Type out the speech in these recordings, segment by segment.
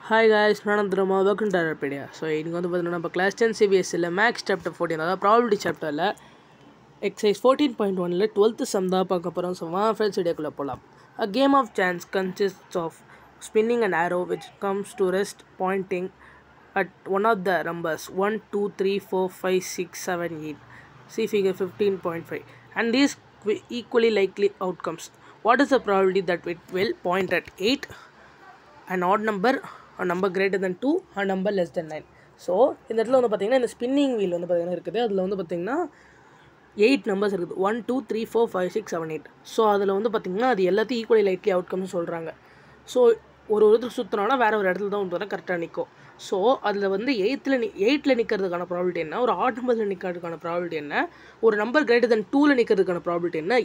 Hi guys, Nanandrama, welcome to Arapedia. So, in the class 10 CBS Max chapter 14, that's probability chapter exercise 14.1 12th sum da paakaporam. So, friends video polam. A game of chance consists of spinning an arrow which comes to rest pointing at one of the numbers 1, 2, 3, 4, 5, 6, 7, 8. See figure 15.5. And these equally likely outcomes. What is the probability that it will point at 8? An odd number, a number greater than 2, a number less than 9. So இந்த இடத்துல வந்து பார்த்திங்கன்னா இந்த spinning wheel வந்து பார்த்திங்கன்னா இருக்குது. அதில் வந்து பார்த்திங்கன்னா 8 நம்பர்ஸ் இருக்குது. 1 2 3 4 5 6 7 8. ஸோ அதில் வந்து பார்த்திங்கன்னா அது எல்லாத்தையும் ஈக்குவலி லைட்லி அவுட்கம்னு சொல்கிறாங்க. ஸோ ஒரு இடத்துல சுற்றினோன்னா வேறு ஒரு இடத்துல தான் வந்து பார்த்தா கரெக்டாக நிற்கும். ஸோ அதில் வந்து எயிட்டில் நிற்கிறதுக்கான ப்ராபிலிட்டி என்ன, ஒரு ஆட் நம்பரில் நிற்கிறதுக்கான ப்ராபிலிட்டி என்ன, ஒரு நம்பர் கிரேட்டர் தென் 2ல் நிற்கிறதுக்கான ப்ராபிலிட்டி என்ன,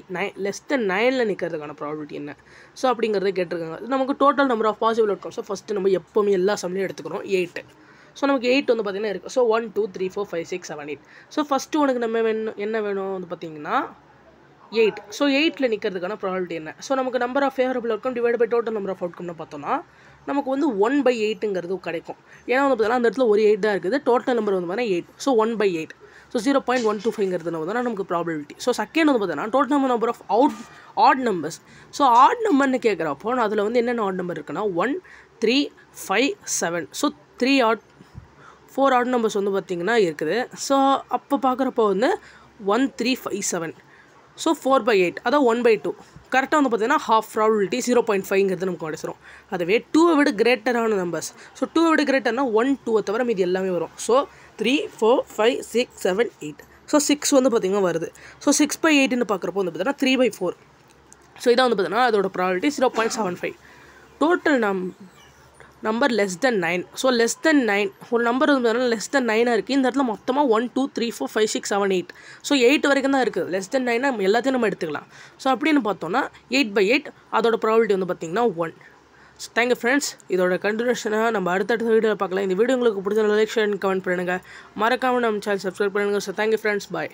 லெஸ் தென் 9ல் நிற்கிறதுக்கான ப்ராபிலிட்டி என்ன. ஸோ அப்படிங்கிறத கேட்டிருக்காங்க. நமக்கு total number of possible outcomes. So first நம்ம எப்போவுமே எல்லா சம்லையும் எடுத்துக்கிறோம் 8. ஸோ நமக்கு 8 வந்து பார்த்திங்கன்னா இருக்குது. ஸோ 1 2 3 4 5 6 7 8. ஸோ ஃபஸ்ட்டு உனக்கு நம்ம என்ன வேணும் வந்து பார்த்திங்கன்னா 8. ஸோ 8ல் நிற்கிறதுக்கான ப்ராபிலிட்டி என்ன. ஸோ நமக்கு number of favourable outcome divide by total number of அவுட்கம்னு பார்த்தோம்னா நமக்கு வந்து 1/8ங்கிறது கிடைக்கும். ஏன்னா வந்து பார்த்தீங்கன்னா அந்த இடத்துல ஒரு 8 தான் இருக்குது. டோட்டல் நம்பர் வந்து பார்த்தீங்கன்னா 8. ஸோ 1/8. ஸோ 0.125ங்கிறது வந்து நமக்கு ப்ராபிலிட்டி. ஸோ செகண்ட் வந்து பார்த்தீங்கன்னா total number of odd numbers. So odd நம்பர்னு கேட்குறப்போ அதில் வந்து என்னென்ன ஆட் நம்பர் இருக்குன்னா 1 3 5 7. ஸோ 4 ஆட் நம்பர்ஸ் வந்து பார்த்திங்கன்னா இருக்குது. ஸோ அப்போ பார்க்குறப்போ வந்து 1 3 5 7. ஸோ 4/8, அதாவது 1/2. கரெக்டாக வந்து பார்த்திங்கன்னா ஹாஃப் ப்ராபிலிட்டி 0.5ங்கிறது நமக்கு கிடச்சிரும். அதுவே 2 விட கிரேட்டரான நம்பர்ஸ். ஸோ 2 விட கிரேட்டர்னா 1 2 தவிர மீது எல்லாமே வரும். ஸோ 3 4 5 6 7 8. ஸோ 6 வந்து பார்த்திங்கன்னா வருது. ஸோ 6/8ன்னு பார்க்குறப்போ வந்து பார்த்திங்கன்னா 3/4. ஸோ இதான் வந்து பார்த்திங்கன்னா அதோட probability 0.75. Total number less than 9. So less than 9 ஒரு நம்பர் வந்து பார்த்தீங்கன்னா லெஸ் தென் 9 இருக்குது. இந்த இடத்துல மொத்தமாக 1 2 3 4 5 6 7 8. ஸோ 8 வரைக்கும் தான் இருக்குது. லெஸ் தென் 9 எல்லாத்தையும் நம்ம எடுத்துக்கலாம். ஸோ அப்படின்னு பார்த்தோன்னா 8/8 அதோட ப்ராபிலிட்டி வந்து பார்த்திங்கன்னா 1. So thank you friends. இதோட கண்டினியூஷனாக நம்ம அடுத்தடுத்த வீடியோவில் பார்க்கலாம். இந்த வீடியோ உங்களுக்கு பிடிச்ச லைக் ஷேர் கமெண்ட் பண்ணுங்கள். மறக்காமல் நம்ம சேனல் சப்ஸ்கிரைப் பண்ணுங்கள். So thank you friends. பாய்.